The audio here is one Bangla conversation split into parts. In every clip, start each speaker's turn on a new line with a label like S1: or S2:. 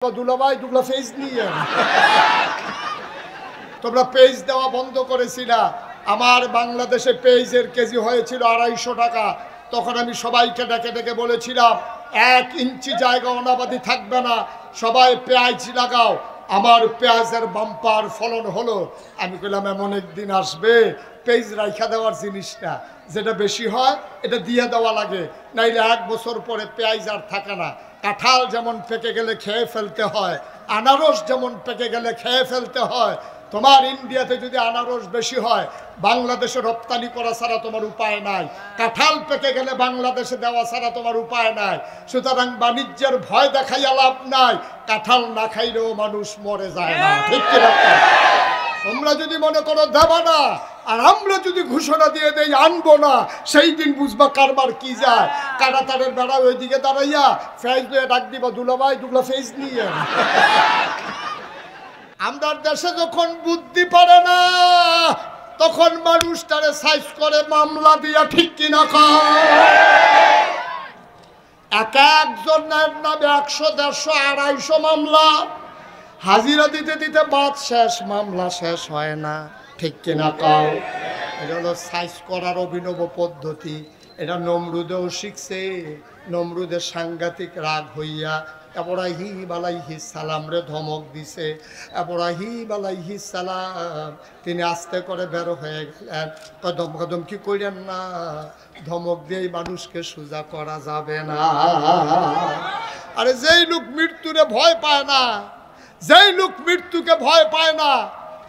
S1: দুলাভাই দুগলা পেজ নিয়ে তোমরা পেজ দেওয়া বন্ধ করেছিলা। আমার বাংলাদেশে পেজের কেজি হয়েছিল 250 টাকা। তখন আমি সবাইকে ডেকে ডেকে বলেছিলাম 1 ইঞ্চি জায়গা অনাবাদি থাকবে না, সবাই পেঁয়াজ লাগাও। আমার পেঁয়াজের বাম্পার ফলন হলো। আমি বললাম এমন একদিন আসবে পেজ রাইখা দেওয়ার জিনিসটা যেটা বেশি হয় এটা দিয়ে দেওয়া লাগে, নাইলে 1 বছর পরে পেঁয়াজ আর থাকে না। কাঁঠাল যেমন পেকে গেলে খেয়ে ফেলতে হয়, আনারস যেমন পেকে গেলে খেয়ে ফেলতে হয়, তোমার ইন্ডিয়াতে যদি আনারস বেশি হয় বাংলাদেশে রপ্তানি করা ছাড়া তোমার উপায় নাই, কাঁঠাল পেকে গেলে বাংলাদেশে দেওয়া ছাড়া তোমার উপায় নাই। সুতরাং বাণিজ্যের ভয় দেখাইয়া লাভ নাই, কাঁঠাল না খাইলেও মানুষ মরে যায় না, ঠিক কি না? তোমরা যদি মনে করো দেবা না আর আমরা যদি ঘোষণা দিয়ে দেই আনবো না, সেই দিন বুঝবা কারবার কি যায়। কাটাতারের বেড়া ওইদিকে দাঁড়াইয়া ফেজ দিয়ে ডাক দিবা দুলাভাই দুগলা ফেজ নিয়ে। আমরা দেশে যখন বুদ্ধি পারে না তখন মানুষ তারে সাইজ করে মামলা দিয়া, ঠিক কিনা কয়? এক একজনের নামে 100, 150, 250 মামলা, হাজিরা দিতে দিতে বাদ শেষ, মামলা শেষ হয় না, ঠিক কিনা কও? এটা হলো সাইজ করার অভিনব পদ্ধতি। এটা নমরুদেও শিখছে। নমরুদের সাংঘাতিক রাগ হইয়া ইব্রাহিম আলাইহিস সালাম রে ধমক দিছে। ইব্রাহিম আলাইহিস সালাম তিনি আস্তে করে বের হয়ে গেলেন। ধমকাধমকি কইলেন না, ধমক দিয়ে মানুষকে সোজা করা যাবে না। আরে যেই লোক মৃত্যুরে ভয় পায় না, যেই লোক মৃত্যুকে ভয় পায় না,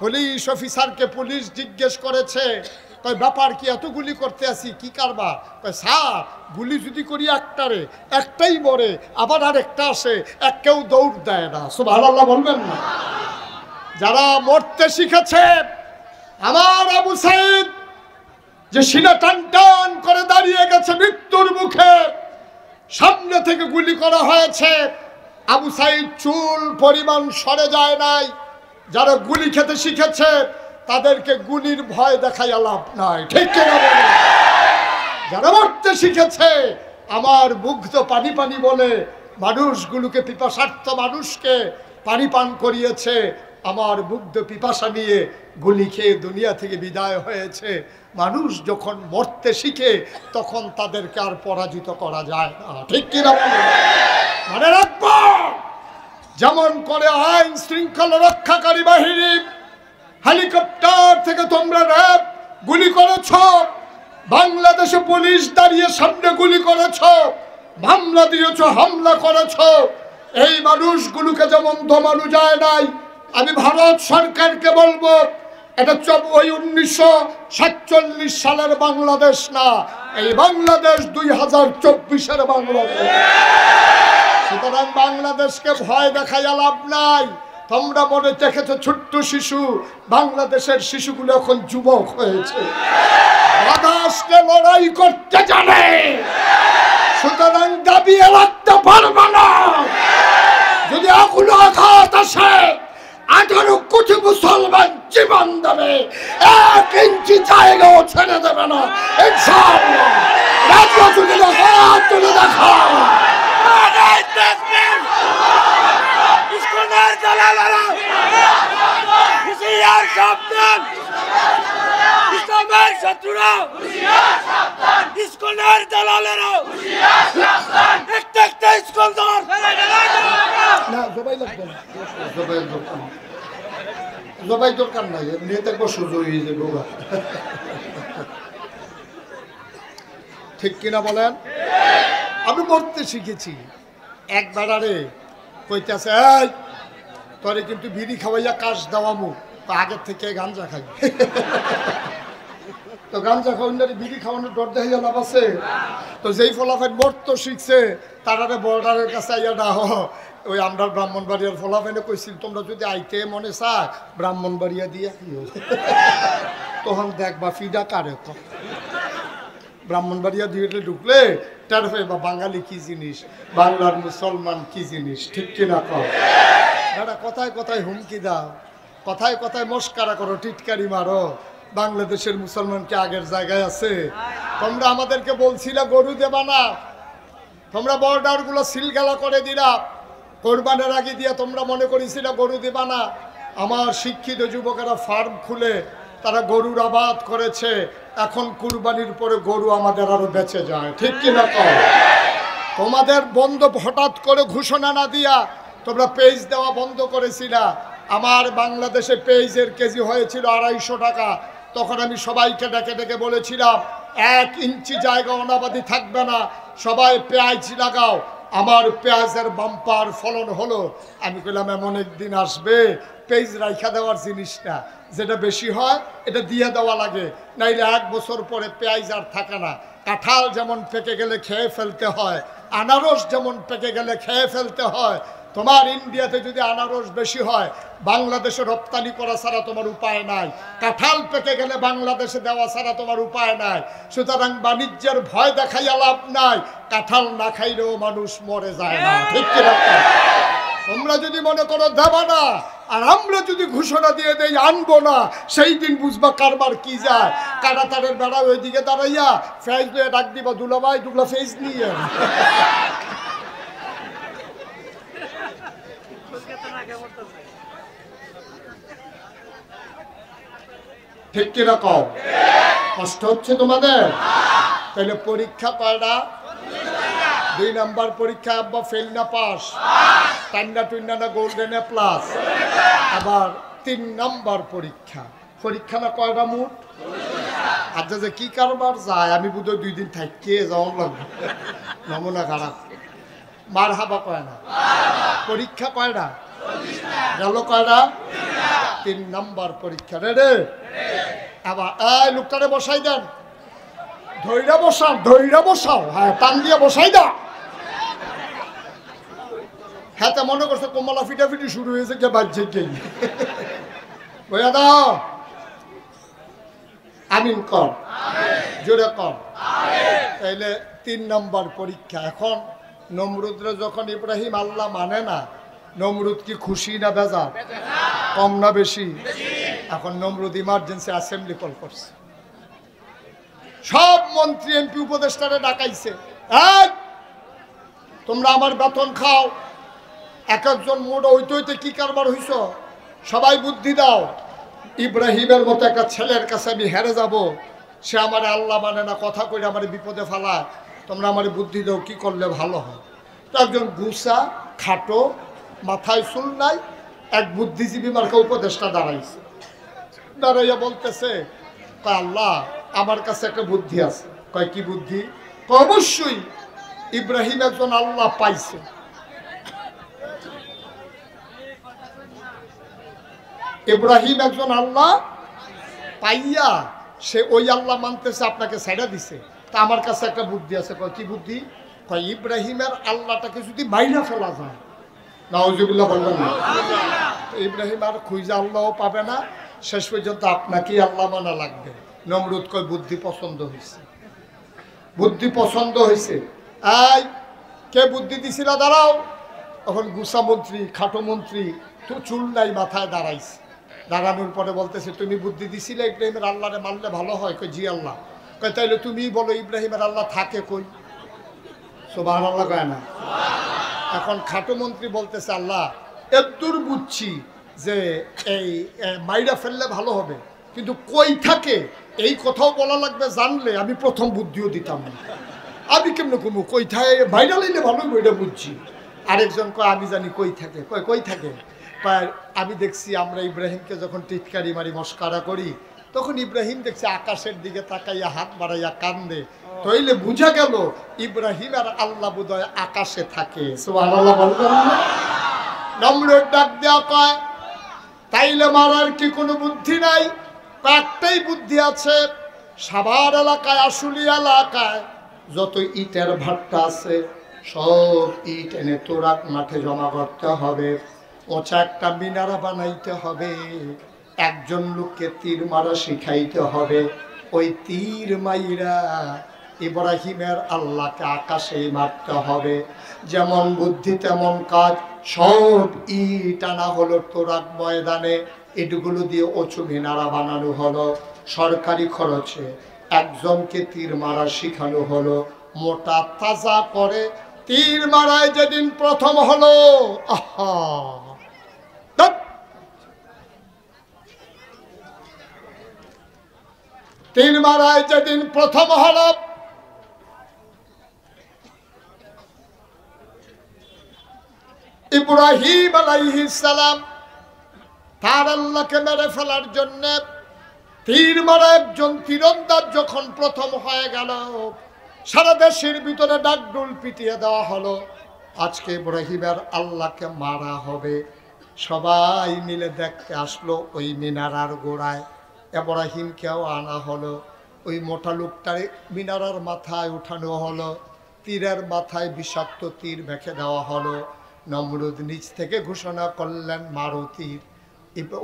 S1: পুলিশ অফিসারকে পুলিশ জিজ্ঞেস করেছে কই ব্যাপার কি, এত গুলি করতে আসি কি কারবার? কই স্যার গুলি যদি করি একটাই মরে, আবার আরেকটা আসে, কেউ দৌড় দেয় না। সুবহানাল্লাহ বলবেন না? যারা মরতে শিখেছে, আমার আবু সাইদ যে সিনা টান টান করে দাঁড়িয়ে গেছে মৃত্যুর মুখে, সামনে থেকে গুলি করা হয়েছে, আবু সাইদ চুল পরিমাণ সরে যায় নাই। যারা গুলি খেতে শিখেছে তাদেরকে গুলির ভয় দেখাইয়া লাভ নাই, ঠিক কিনা বলে? যারা মরতে শিখেছে আমার মুগ্ধ পানি পানি বলে মানুষগুলোকে, পিপাসার্থ মানুষকে পানি পান করিয়েছে, আমার মুগ্ধ পিপাসা নিয়ে গুলি খেয়ে দুনিয়া থেকে বিদায় হয়েছে। মানুষ যখন মরতে শিখে তখন তাদেরকে আর পরাজিত করা যায় না, ঠিক কিনা বলে? মনে রাখবো, যেমন করে আইন শৃঙ্খলা রক্ষাকারী বাহিনী হেলিকপ্টার থেকে তোমরা র্যাব গুলি করেছ, বাংলাদেশে পুলিশ দাঁড়িয়ে সামনে গুলি করেছ, মামলা দিয়েছ, হামলা করেছ, এই মানুষগুলোকে যেমন দমানো যায় নাই। আমি ভারত সরকারকে বলবো, এটা ওই 1947 সালের বাংলাদেশ না, এই বাংলাদেশ 2024-এর বাংলাদেশ। সুতরাং বাংলাদেশকে ভয় দেখাইয়া লাভ নাই। তোমরা মনে দেখেছো ছোট্ট শিশু, বাংলাদেশের শিশুগুলো এখন যুবক হয়েছে, বাতাসকে লড়াই করতে জানে। সুতরাং দাবিয়ে রাখতে পারবে না। যদি এখনো আঘাত আসে 18 কোটি মুসলমান জীবন দেবে, 1 ইঞ্চি জায়গাও ছেড়ে দেবে না ইনশাআল্লাহ। রাজ্য যদি হাত তুলে দেখাও, ইসকনের দালালেরা হুঁশিয়ার সাবধান, ইসলামের শত্রুরা হুঁশিয়ার সাবধান, ইসকনের দালালেরা হুঁশিয়ার সাবধান। একটা ইসকন্দর না, জবাই লাগবে না, জবাই দরকার নাই, এমনিতে সুযোগ হয়ে যাবে। ঠিক কিনা বলেন? আমি মরতে শিখেছি। একবার আরে কইতেছে, এই তোরে কিন্তু বিড়ি খাওয়াইয়া কাশ দেওয়ামু, তো আগের থেকে গাঞ্জা খাই। তো গাঞ্জা খাওয়ানোর বিড়ি খাওয়ানোর ডর দেখাইয়া লাভ আছে? তো যেই ফলাফল মরতে শিখছে তারারে বর্ডারের কাছে আইয়া না, ওই আমরা ব্রাহ্মণবাড়িয়ার ফলাফেনে কইছিল তোমরা যদি আইতে মনে চায় ব্রাহ্মণবাড়িয়া দিয়ে তখন দেখবা ফিডা কারে। ব্রাহ্মণবাড়িয়া দিয়ে ঢুকলে টের পাইবা বাঙালি কি জিনিস, বাংলার মুসলমান কি জিনিস, ঠিক কিনা কও? দাদা কথায় কথায় হুমকি দাও, কথায় কথায় মস্কারা করো, টিটকারি মারো। বাংলাদেশের মুসলমান কি আগের জায়গায় আছে? তোমরা আমাদেরকে বলছিলে গরু দেবা না, তোমরা বর্ডারগুলো সিলগালা করে দিলা, কোরবানের আগে দিয়ে তোমরা মনে করেছিল গরু দিবা না। আমার শিক্ষিত যুবকেরা ফার্ম খুলে তারা গরুর আবাদ করেছে, এখন কুরবানির পরে গরু আমাদের আরো বেঁচে যায়, ঠিক কিনা কও? তোমাদের বন্ধ হঠাৎ করে ঘোষণা না দিয়া তোমরা পেজ দেওয়া বন্ধ করেছিলা। আমার বাংলাদেশে পেজের কেজি হয়েছিল 250 টাকা। তখন আমি সবাইকে ডেকে ডেকে বলেছিলাম 1 ইঞ্চি জায়গা অনাবাদি থাকবে না, সবাই পেঁয়াজ লাগাও। আমার পেঁয়াজের বাম্পার ফলন হলো। আমি বললাম এমন একদিন আসবে পেজ রাইখা দেওয়ার জিনিস না, যেটা বেশি হয় এটা দিয়ে দেওয়া লাগে, নাইলে 1 বছর পরে পেঁয়াজ আর থাকে না। কাঁঠাল যেমন পেকে গেলে খেয়ে ফেলতে হয়, আনারস যেমন পেকে গেলে খেয়ে ফেলতে হয়, তোমার ইন্ডিয়াতে যদি আনারস বেশি হয় বাংলাদেশে রপ্তানি করা ছাড়া তোমার উপায় নাই, কাঁঠাল পেকে গেলে বাংলাদেশে দেওয়া ছাড়া তোমার উপায় নাই। সুতরাং বাণিজ্যের ভয় দেখাইয়া লাভ নাই, কাঁঠাল না খাইলেও মানুষ মরে যায় না, ঠিক কিনা? তোমরা যদি মনে করো দেবা না, আর আমরা যদি ঘোষণা দিয়ে দেই আনবো না, সেই দিন বুঝবা কারবার কি যায়। কাটাতারের বেড়া ওইদিকে দাঁড়াইয়া ফেজ দিয়ে ডাক দিবা, দুলাভাই দুলা ফেজ নিয়ে। ঠিক কিনা কও? কষ্ট হচ্ছে তোমাদের? তাহলে পরীক্ষা কয়টা? 2 নাম্বার পরীক্ষা। আব্বা ফেল না পাস? টান্ডা টুন্ডা না গোল্ডেন এ প্লাস? আবার 3 নাম্বার পরীক্ষা। পরীক্ষা না কয়টা মোট? আচ্ছা যে কি কারবার যায়, আমি বোধহয় 2 দিন থাকি যাওয়ার লাগবে, নমুনা খারাপ। মার হাবা কয় না? পরীক্ষা কয়টা গেল? কয়টা? 3 নাম্বার পরীক্ষা। রে আবার এই লোকটারে বসাই দেন, ধৈর্য বসাও, ধৈর্য বসাও, হ্যাঁ টান দিয়ে বসাই দাও। হ্যাঁ তা মনে করছে কমলা ফিটাফিটি শুরু হয়েছে, কে বাজছে কে বইয়া দাও। আমিন কর, জোরে কর। তাইলে 3 নাম্বার পরীক্ষা। এখন নমরুদরে যখন ইব্রাহিম আল্লাহ মানে না, নমরুদ কি খুশি না বেজার? কম না বেশি? এখন নমরুদ ইমার্জেন্সি অ্যাসেম্বলি কল করছে, সব মন্ত্রী এমপি উপদেষ্টারে ডাকাইছে, তোমরা আমার বেতন খাও, এক একজন মোট হইতে হইতে কি কারবার হইছ, সবাই বুদ্ধি দাও। ইব্রাহিমের মতো একটা ছেলের কাছে আমি হেরে যাব, সে আমার আল্লাহ মানে না, কথা কইলে আমার বিপদে ফেলায়, তোমরা আমার বুদ্ধি দাও কি করলে ভালো হয়। তো একজন গুসা খাটো, মাথায় চুল নাই, এক বুদ্ধিজীবী মার্কা উপদেষ্টা দাঁড়াইছে। দাঁড়াইয়া বলতেছে, আল্লাহ আমার কাছে একটা বুদ্ধি আছে। কয় কি বুদ্ধি? অবশ্যই ইব্রাহিম একজন আল্লাহ পাইছে। ইব্রাহিম একজন আল্লাহ পাইয়া সে ওই আল্লাহ মানতেছে, আপনাকে ছেড়ে দিছে। তা আমার কাছে একটা বুদ্ধি আছে। কয় কি বুদ্ধি? কয় ইব্রাহিমের আল্লাহটাকে যদি মাইরা ফেলা যায়, নাউজুবিল্লাহ বলবেন না, ইব্রাহিম আর খুঁজে আল্লাহও পাবে না, শেষ পর্যন্ত আপনাকেই আল্লাহ মানা লাগবে। নমরুদ কয় বুদ্ধি পছন্দ হয়েছে, বুদ্ধি পছন্দ হয়েছে। এই কে বুদ্ধি দিছিল? দাঁড়াও। এখন গুসা মন্ত্রী, খাটো মন্ত্রী, তো চুল নাই মাথায় দাঁড়াইছে। দাঁড়ানোর পরে বলতেছে, তুমি বুদ্ধি দিছিলে ইব্রাহিমের আল্লাহরে মানলে ভালো হয়? কই জি আল্লাহ। কয় তাইলে তুমি বলো ইব্রাহিমের আল্লাহ থাকে কই? সুবহানাল্লাহ কয় না? এখন খাটো মন্ত্রী বলতেছে, আল্লাহ এতদূর বুঝছি যে এই মাইরা ফেললে ভালো হবে, কিন্তু কই থাকে এই কথাও বলা লাগবে, জানলে আমি প্রথম বুদ্ধিও দিতাম না। আমি কেমন কমু কই থাকে, মাইরা লাইলে ভালো হবে এটা বুঝছি। আরেকজন কয় আমি জানি কই থাকে। কয় কই থাকে? কয় আমি দেখছি আমরা ইব্রাহিমকে যখন টিটকারি মারি মস্কারা করি, তখন ইব্রাহিম দেখছি আকাশের দিকে তাকাইয়া হাত বাড়াইয়া কান্দে, তাইলে বুঝা গেল ইব্রাহিম আর আল্লাহ বোধহয় আকাশে থাকে। সুবহানাল্লাহ বলবেন না? নমরুদ ডাক দেওয়া কয়, তাইলে মারার কি কোনো বুদ্ধি নাই? একটাই বুদ্ধি আছে। সাভার এলাকায়, আশুলি এলাকায় যত ইটের ভাট্টা আছে সব ইট এনে তোরাক মাঠে জমা করতে হবে, ওচা একটা মিনারা বানাইতে হবে, একজন লোককে তীর মারা শিখাইতে হবে, ওই তীর মাইরা ইব্রাহিমের আল্লাহকে আকাশে মারতে হবে। যেমন বুদ্ধি তেমন কাজ, সব ইট আনা হলো তোরাক ময়দানে, ইটগুলো দিয়ে উঁচু মিনারা বানানো হলো, সরকারি খরচে একজনকে তীর মারা শিখানো হলো, মোটা তাজা করে তীর মারায় যেদিন প্রথম হলো, আহা, তীর মারায় যেদিন প্রথম হলো, ইব্রাহিম আলাইহিস সালাম তার আল্লাহকে মেরে ফেলার জন্য তীর মারা একজন তীরন্দাজ যখন প্রথম হয়ে গেল, সারা দেশের ভিতরে ডাকডোল পিটিয়ে দেওয়া হলো, আজকে ইব্রাহিমের আল্লাহকে মারা হবে। সবাই মিলে দেখতে আসলো ওই মিনারার গোড়ায়। ইব্রাহিমকেও আনা হলো, ওই মোটা লোকটারে মিনারার মাথায় উঠানো হলো, তীরের মাথায় বিষাক্ত তীর মেখে দেওয়া হলো। নমরুদ নিচ থেকে ঘোষণা করলেন, মারো তীর।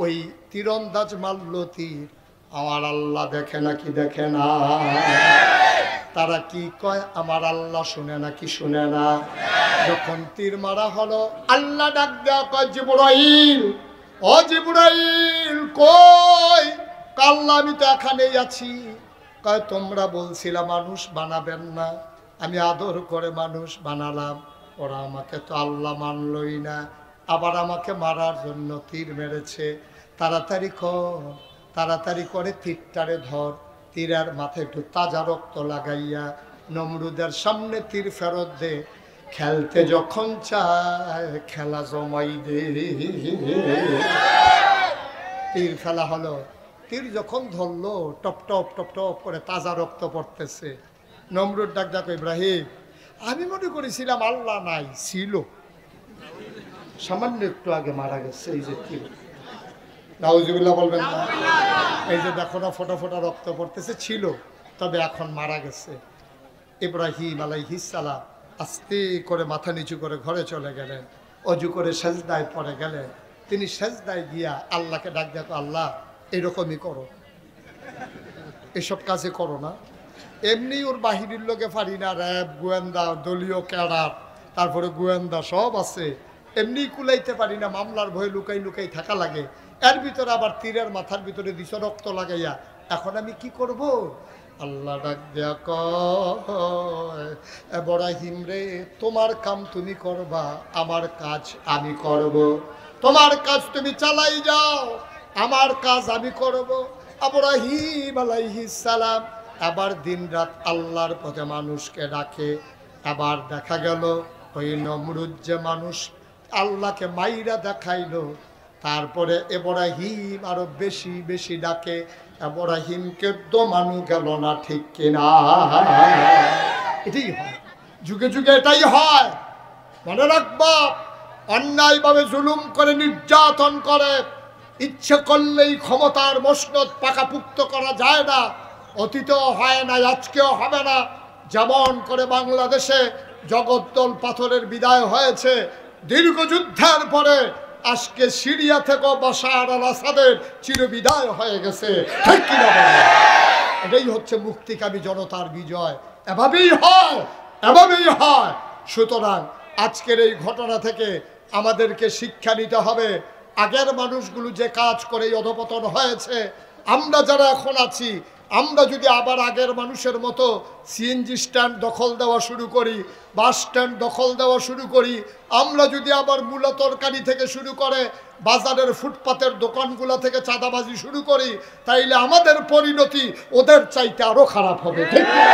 S1: ওই তীরন্দাজ মারল তীর। আমার আল্লাহ দেখে নাকি দেখে না? তারা কি কয়, আমার আল্লাহ শুনে নাকি শুনে না? যখন তীর মারা হলো, আল্লাহ ডাক দেয়া কয়, জিবরাইল, ও জিবরাইল কই? আল্লাহ, আমি তো এখানেই আছি। কয়, তোমরা বলছিলা মানুষ বানাবেন না, আমি আদর করে মানুষ বানালাম, ওরা আমাকে তো আল্লাহ মানলই না, আবার আমাকে মারার জন্য তীর মেরেছে। তাড়াতাড়ি কর, তাড়াতাড়ি করে তীরটারে ধর, তীরের মাথায় একটু তাজা রক্ত লাগাইয়া নমরুদের সামনে তীর ফেরত দে। খেলতে যখন চায় খেলা জমাই দে। তীর ফেলা হলো, তীর যখন ধরলো, টপ টপ টপ টপ করে তাজা রক্ত পড়তেছে। নমরুদ ডাক ডাক, ইব্রাহিম, আমি মনে করেছিলাম আল্লাহ নাই, ছিল, সামান্য একটু আগে মারা গেছে। এই যে তীর, নাউজুবিল্লাহ বলবেন না? এই যে দেখো না, ফোটা ফোটা রক্ত পড়তেছে, ছিল, তবে এখন মারা গেছে। ইব্রাহিম আলাইহিস সালাম আস্তে করে মাথা নিচু করে ঘরে চলে গেলেন, অজু করে সেজদায় পড়ে গেলেন। তিনি সেজদায় গিয়া আল্লাহকে ডাক দেখো, আল্লাহ এরকমই করো, এসব কাজে করো না। এমনি ওর বাহিনীর লোকে পারি না, র্যাব, গোয়েন্দা, দলীয় ক্যাডার, তারপরে গোয়েন্দা সব আছে, এমনি কুলাইতে পারি না, মামলার ভয়ে লুকাই লুকাই থাকা লাগে। এর ভিতরে আবার তীরের মাথার ভিতরে দিছ রক্ত লাগাইয়া, এখন আমি কি করব? আল্লাহ ডাক দেয়া কয়, ইব্রাহিম রে, তোমার কাম তুমি করবা, আমার কাজ আমি করব। তোমার কাজ তুমি চালাই যাও, আমার কাজ আমি করব। ইব্রাহিম আলাইহিস সালাম আবার দিন রাত আল্লাহর পথে মানুষকে ডাকে। আবার দেখা গেল ওই নমরুদ যে মানুষ আল্লাহকে মাইরা দেখাইলো, তারপরে ইব্রাহিম আরো বেশি বেশি ডাকে। ইব্রাহিমকে দমানো গেল না, ঠিক কিনা? এটাই হয়, যুগে যুগে এটাই হয়। মনে রাখবা, অন্যায়ভাবে জুলুম করে, নির্যাতন করে, ইচ্ছে করলেই ক্ষমতার মসনদ পাকাপুক্ত করা যায় না। অতীতেও হয় না, আজকেও হবে না। যেমন করে বাংলাদেশে জগদ্দল পাথরের বিদায় হয়েছে দীর্ঘ যুদ্ধের পরে, আজকে সিরিয়া থেকে বাশার আল আসাদের চিরবিদায় হয়ে গেছে, ঠিক কিনা? এটাই হচ্ছে মুক্তিকামী জনতার বিজয়। এভাবেই হয়, এভাবেই হয়। সুতরাং আজকের এই ঘটনা থেকে আমাদেরকে শিক্ষা নিতে হবে। আগের মানুষগুলো যে কাজ করে অধপতন হয়েছে, আমরা যারা এখন আছি, আমরা যদি আবার আগের মানুষের মতো সিএনজি স্ট্যান্ড দখল দেওয়া শুরু করি, বাস স্ট্যান্ড দখল দেওয়া শুরু করি, আমরা যদি আবার মূলা তরকারি থেকে শুরু করে বাজারের ফুটপাতের দোকানগুলো থেকে চাঁদাবাজি শুরু করি, তাইলে আমাদের পরিণতি ওদের চাইতে আরো খারাপ হবে, ঠিক না?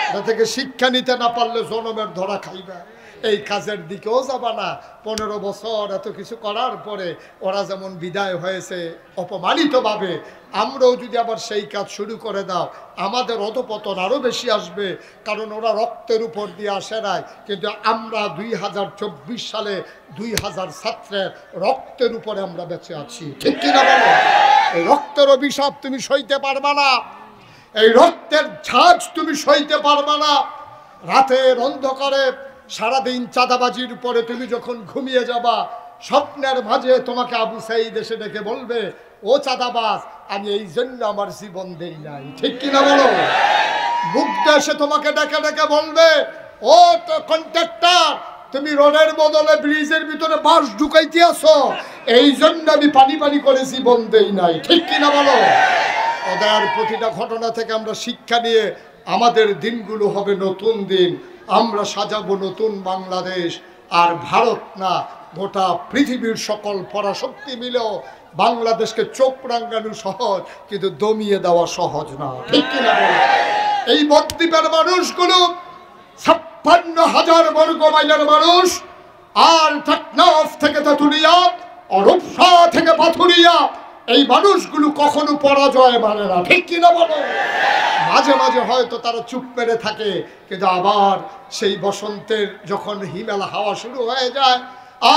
S1: এটা থেকে শিক্ষা নিতে না পারলে জনমের ধরা খাইবা। এই কাজের দিকেও যাবা না। 15 বছর এত কিছু করার পরে ওরা যেমন বিদায় হয়েছে অপমানিতভাবে, আমরাও যদি আবার সেই কাজ শুরু করে দাও, আমাদের অধপতন আরও বেশি আসবে। কারণ ওরা রক্তের উপর দিয়ে আসে নাই, কিন্তু আমরা 2024 সালে 2000 ছাত্রের রক্তের উপরে আমরা বেঁচে আছি, ঠিক কিনা বলো? এই রক্তের অভিশাপ তুমি সইতে পারবা না, এই রক্তের ঝাঁজ তুমি সইতে পারবা না। রাতের অন্ধকারে সারাদিন চাঁদাবাজির উপরে তুমি যখন ঘুমিয়ে যাবা, স্বপ্নের মাঝে তোমাকে আবু সাঈদ এসে ডেকে বলবে, ও চাঁদাবাজ, আমি এই জন্য আমার জীবন দেই নাই, ঠিক কিনা বলো? মুগ্ধ এসে তোমাকে ডেকে ডেকে বলবে, ও তো কন্ট্রাক্টর, তুমি রোডের বদলে ব্রিজের ভিতরে বাঁশ ঢুকাইতে আসো, এই জন্য আমি পানি পানি করে জীবন দেই নাই, ঠিক কিনা বলো? ওদের প্রতিটা ঘটনা থেকে আমরা শিক্ষা নিয়ে আমাদের দিনগুলো হবে নতুন দিন। আমরা সাজাবো নতুন বাংলাদেশ। আর ভারত না, গোটা পৃথিবীর সকল পরাশক্তি মিলেও বাংলাদেশকে চোখ রাঙানো সহজ, কিন্তু দমিয়ে দেওয়া সহজ না, ঠিক কিনা বলো? এই বদ্বীপের মানুষগুলো 56,000 বর্গ মাইলের মানুষ, আর টেকনাফ থেকে তেঁতুলিয়া, রূপসা থেকে পাথুরিয়া, এই মানুষগুলো কখনো পরাজয় মানে না, ঠিক কিনা বলো? মাঝে মাঝে হয়তো তারা চুপ মেরে থাকে, কিন্তু আবার সেই বসন্তের যখন হিমেল হাওয়া শুরু হয়ে যায়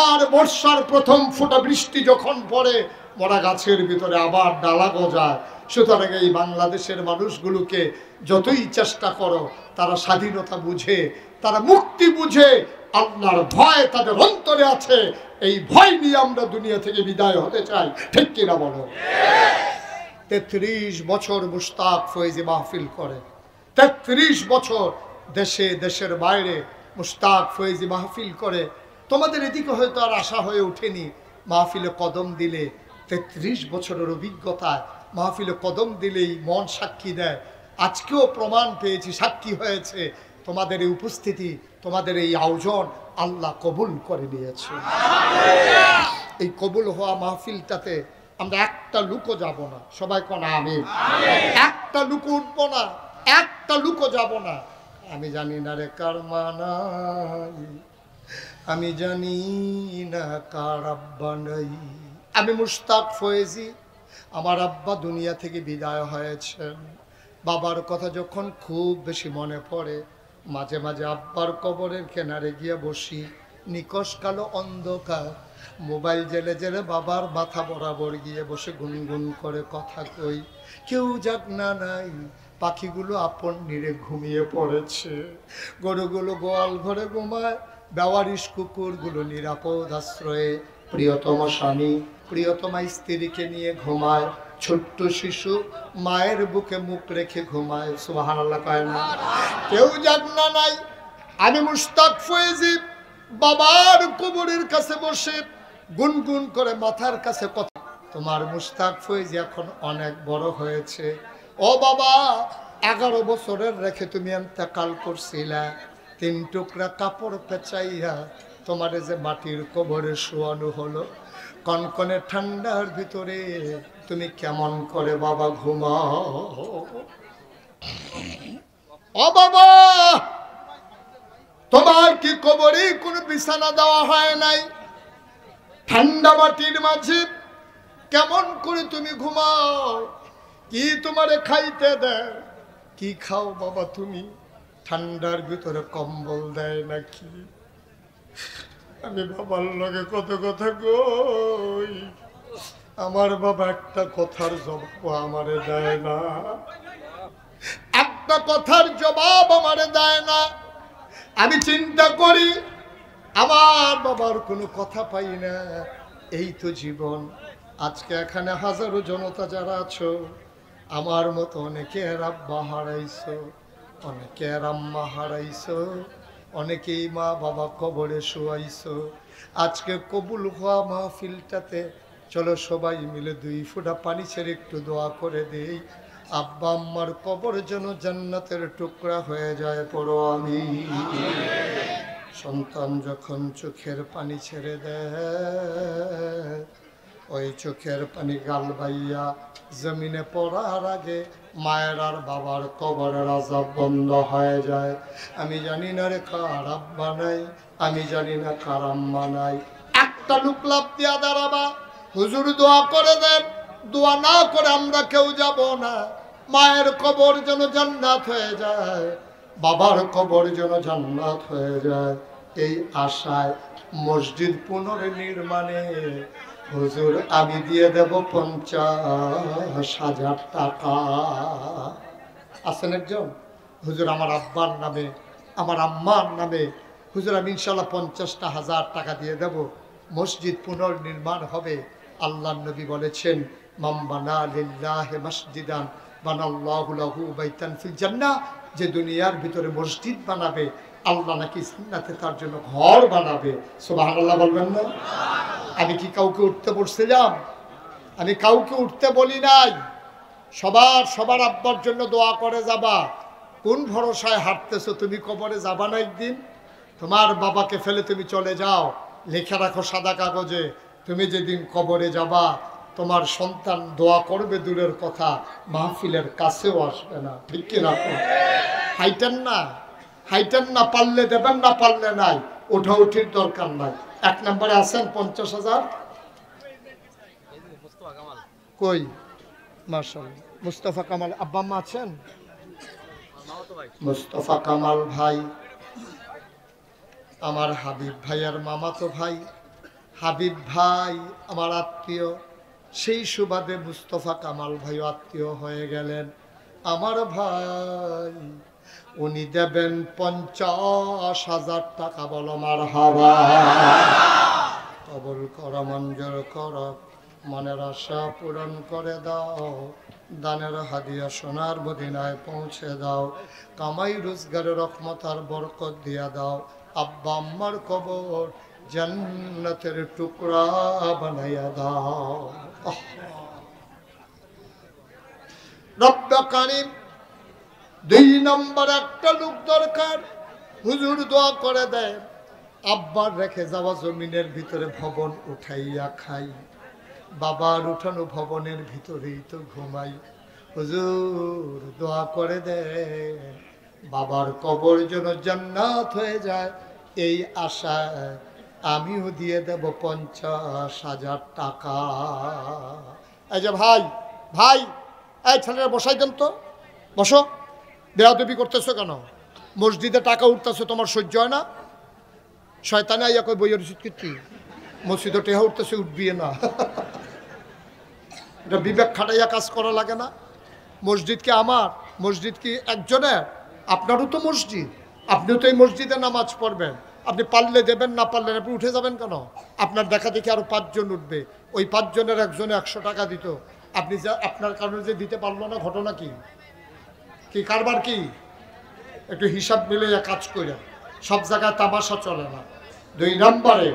S1: আর বর্ষার প্রথম ফোঁটা বৃষ্টি যখন পড়ে, মরা গাছের ভিতরে আবার ডালা গজায়। সুতরাং এই বাংলাদেশের মানুষগুলোকে যতই চেষ্টা করো, তারা স্বাধীনতা বুঝে, তারা মুক্তি বুঝে, আল্লাহর ভয় তাদের অন্তরে আছে। এই ভয় নিয়ে আমরা দুনিয়া থেকে বিদায় হতে চাই, ঠিক কিনা বলো? 33 বছর মুশতাক ফয়েজি মাহফিল করে, 33 বছর দেশে দেশের বাইরে মুশতাক ফয়েজি মাহফিল করে। তোমাদের এদিকে হয়তো আর আশা হয়ে ওঠেনি, মাহফিলে কদম দিলে 33 বছরের অভিজ্ঞতায় মাহফিলে কদম দিলেই মন সাক্ষী দেয়। আজকেও প্রমাণ পেয়েছি, সাক্ষী হয়েছে। তোমাদের এই উপস্থিতি, তোমাদের এই আয়োজন আল্লাহ কবুল করে নিয়েছে। এই কবুল হওয়া মাহফিলটাতে আমরা একটা লুকও যাব না, সবাই কোন আমিন। একটা লুকও উঠবো না, একটা লুকও যাব না। আমি জানি না রে কার মানাই, আমি জানি না কার আব্বা নাই। আমি মুশতাক ফয়েজি, আমার আব্বা দুনিয়া থেকে বিদায় হয়েছেন। বাবার কথা যখন খুব বেশি মনে পড়ে, মাঝে মাঝে আব্বার কবরের কিনারে গিয়ে বসি। নিকশ কালো অন্ধকার, মোবাইল জেলে জেলে বাবার মাথা বরাবর গিয়ে বসে গুনগুন করে কথা কই। কেউ যাক না নাই, পাখিগুলো আপন নিরে ঘুমিয়ে পড়েছে, গরুগুলো গোয়াল ঘরে ঘুমায়, বেওয়ারিশ কুকুরগুলো নিরাপদ আশ্রয়ে প্রিয়তম স্বামী প্রিয়তমা স্ত্রীকে নিয়ে ঘুমায়। ছোট্ট শিশু মায়ের বুকে মুখ রেখে ঘুমায়। সুবহানাল্লাহ কয় না? কেউ যাক না নাই, আমি মুশতাক ফয়েজি বাবার কবরের কাছে বসে গুনগুন করে মাথার কাছে কথা। তোমার মুশতাক ফয়েজি এখন অনেক বড় হয়েছে। ও বাবা, 11 বছরের রেখে তুমি ইন্তেকাল করছিলা, 3 টুকরা কাপড় পেঁচাইয়া তোমার যে মাটির কবরে শোয়ানো হলো, কনকনে ঠান্ডার ভিতরে তুমি কেমন করে বাবা ঘুমাও? ও বাবা, তোমার কি কবরে কোনো বিছানা দেওয়া হয় নাই? ঠান্ডা মাটির মাঝে কেমন করে তুমি ঘুমাও? কি তোমারে খাইতে দেয়? কি খাও বাবা তুমি? ঠান্ডার ভিতরে কম্বল দেয় নাকি? আমি বাবার লগে কত কথা কই, আমার বাবা একটা কথার জবাব আমারে দেয় না, একটা কথার জবাব আমারে দেয় না। আমি চিন্তা করি আমার বাবার কোনো কথা পাই না। এই তো জীবন। আজকে এখানে হাজারো জনতা যারা আছো, আমার মতো অনেকের আব্বা হারাইছো, অনেকের আম্মা হারাইছো, অনেকেই মা বাবা কবরে শোয়াইছো। আজকে কবুল হওয়া মাহফিলটাতে চলো সবাই মিলে 2 ফোঁটা পানি ছেড়ে একটু দোয়া করে দেই, আব্বা আম্মার কবর যেন জান্নাতের টুকরা হয়ে যায়। পড়ো আমি। সন্তান যখন চোখের পানি ছেড়ে দেয়, ওই চোখের পানি গাল বাইয়া জমিনে পড়ার আগে মায়ের আর বাবার কবরের আযাব বন্ধ হয়ে যায়। আমি জানি না রে কার আব্বা নাই, আমি জানি না কার আম্মা নাই। একটা লোক লাভ দিয়া দাঁড়াবা, হুজুর দোয়া করে দেন। দোয়া না করে আমরা কেউ যাব না। মায়ের কবর যেন জান্নাত হয়ে যায়, বাবার কবর যেন জান্নাত হয়ে যায়, এই আশায় মসজিদ পুনর্নির্মাণে হুজুর আমি দিয়ে দেব 50,000 টাকা। আছেন একজন? হুজুর আমার আব্বার নামে, আমার আম্মার নামে হুজুর আমি ইনশাল্লাহ 50,000 টাকা দিয়ে দেব, মসজিদ পুনর্নির্মাণ হবে। আল্লাহর নবী বলেছেন, মান বানা লিল্লাহি মসজিদান বানাল্লাহু লাহু বাইতান ফিল জান্নাহ। যে দুনিয়ার ভিতরে মসজিদ বানাবে, আল্লাহ নাকি জান্নাতে তার জন্য ঘর বানাবে। সুবহানাল্লাহ বলবেন না? আমি কি কাউকে উঠতে বলছিলাম? আমি কাউকে উঠতে বলি নাই। সবার আব্বার জন্য দোয়া করে যাবা। কোন ভরসায় হাঁটতেছো? তুমি কবরে যাবা না একদিন। তোমার বাবাকে ফেলে তুমি চলে যাও, লিখে রাখো সাদা কাগজে, তুমি যেদিন কবরে যাবা তোমার সন্তান দোয়া করবে দূরের কথা, মাহফিলের কাছেও আসবে না। ঠিক কিনা? হাইটেন না, হাইটেন না, পারলে দেবেন, না পারলে নাই, ওঠাউঠির দরকার নাই। 1 নম্বরে আছেন 50,000। কই? মাশাআল্লাহ, মুস্তাফা কামাল আব্বা আম্মা আছেন? মুস্তাফা কামাল ভাই আমার হাবিব ভাইয়ের মামাতো ভাই। হাবিব ভাই আমার আত্মীয়, সেই সুবাদে মুস্তাফা কামাল ভাই আত্মীয় হয়ে গেলেন। আমার ভাই উনি দেবেন 50,000 টাকা। বলো মারহাবা। কবুল করো, মঞ্জুর করো, মনের আশা পূরণ করে দাও, দানের হাদিয়া সোনার মদিনায় পৌঁছে দাও, কামাই রোজগারের রহমত আর বরকত দিয়া দাও। আব্বা আম্মার কবর জান্নাতের টুকরা বানাইয়া দাও। রব্বে কারীম, 2 নম্বর একটা লোক দরকার। হুজুর দোয়া করে দেয়, আব্বার রেখে যাওয়া জমিনের ভিতরে ভবন উঠাইয়া খাই, বাবার উঠানো ভবনের ভিতরেই তো ঘুমাই। হুজুর দোয়া করে দেয় বাবার কবর যেন জান্নাত হয়ে যায়, এই আশায় আমিও দিয়ে দেব 50,000 টাকা। এই যে ভাই, ভাই এই ছেলেরা বসাই দেন তো, বসো। বেয়াদবি করতেছো কেন? মসজিদে টাকা উঠতেছো, তোমার সহ্য হয় না? শয়তানে আইয়া কই বইয়ের উচিত কীর্তি, মসজিদে টেহা উঠতেছে, উঠবি না। এটা বিবেক খাটাইয়া কাজ করা লাগে না? মসজিদ কি আমার? মসজিদ কি একজনের? আপনারও তো মসজিদ, আপনিও তো এই মসজিদে নামাজ পড়বেন। আপনি পারলে দেবেন, না পারলেন আপনি উঠে যাবেন কেন? আপনার দেখা দেখি আরো 5 জন উঠবে, ওই 5 জনের একজনে 100 টাকা দিত, আপনি যা আপনার কারণে যে দিতে পারলো না, ঘটনা কি? কি কারবার কি? একটু হিসাব মিলিয়ে কাজ করে, সব জায়গায় তামাশা চলে না। 2 নম্বরে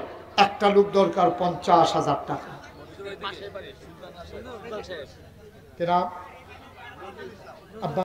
S1: একটা লোক দরকার 50,000 টাকা। কেনা আব্বা